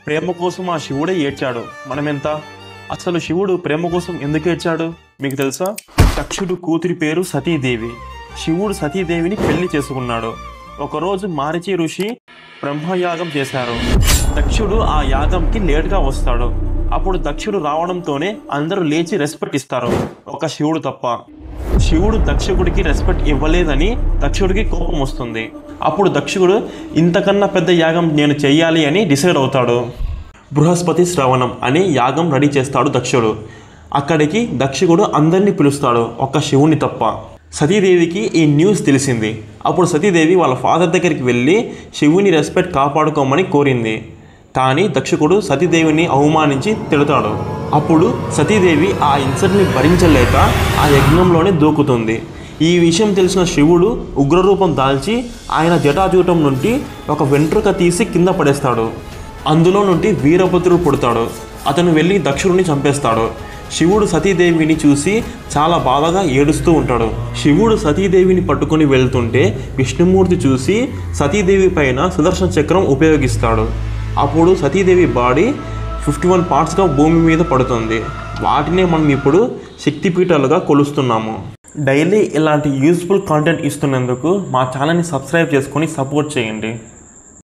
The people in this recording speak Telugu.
ప్రేమ కోసం ఆ శివుడే ఏడ్చాడు. మనమెంత? అసలు శివుడు ప్రేమ కోసం ఎందుకు ఏడ్చాడు మీకు తెలుసా? దక్షుడు కూతురి పేరు సతీదేవి. శివుడు సతీదేవిని పెళ్లి చేసుకున్నాడు. ఒకరోజు మారీచి ఋషి బ్రహ్మయాగం చేశారు. దక్షుడు ఆ యాగంకి లేట్గా వస్తాడు. అప్పుడు దక్షుడు రావడంతోనే అందరూ లేచి రెస్పెక్ట్ ఇస్తారు, ఒక శివుడు తప్ప. శివుడు దక్షుడికి రెస్పెక్ట్ ఇవ్వలేదని దక్షుడికి కోపం వస్తుంది. అప్పుడు దక్షుడు ఇంతకన్నా పెద్ద యాగం నేను చెయ్యాలి అని డిసైడ్ అవుతాడు. బృహస్పతి శ్రవణం అనే యాగం రెడీ చేస్తాడు దక్షుడు. అక్కడికి దక్షుడు అందరినీ పిలుస్తాడు, ఒక్క శివుని తప్ప. సతీదేవికి ఈ న్యూస్ తెలిసింది. అప్పుడు సతీదేవి వాళ్ళ ఫాదర్ దగ్గరికి వెళ్ళి శివుని రెస్పెక్ట్ కాపాడుకోమని కోరింది. కానీ దక్షుడు సతీదేవిని అవమానించి తిడతాడు. అప్పుడు సతీదేవి ఆ ఇన్సల్ట్ని భరించలేక ఆ యజ్ఞంలోనే దూకుతుంది. ఈ విషయం తెలిసిన శివుడు ఉగ్రరూపం దాల్చి ఆయన జటాజూటం నుండి ఒక వెంట్రుక తీసి కింద పడేస్తాడు. అందులో నుండి వీరభద్రుడు పుడతాడు. అతను వెళ్ళి దక్షుడిని చంపేస్తాడు. శివుడు సతీదేవిని చూసి చాలా బాధగా ఏడుస్తూ ఉంటాడు. శివుడు సతీదేవిని పట్టుకొని వెళ్తుంటే విష్ణుమూర్తి చూసి సతీదేవి పైన సుదర్శన చక్రం ఉపయోగిస్తాడు. అప్పుడు సతీదేవి బాడీ 51 పార్ట్స్గా భూమి మీద పడుతుంది. వాటినే మనం ఇప్పుడు శక్తిపీఠాలుగా కొలుస్తున్నాము. డైలీ ఇలాంటి యూస్ఫుల్ కాంటెంట్ ఇస్తున్నందుకు మా ఛానల్ని సబ్స్క్రైబ్ చేసుకొని సపోర్ట్ చేయండి.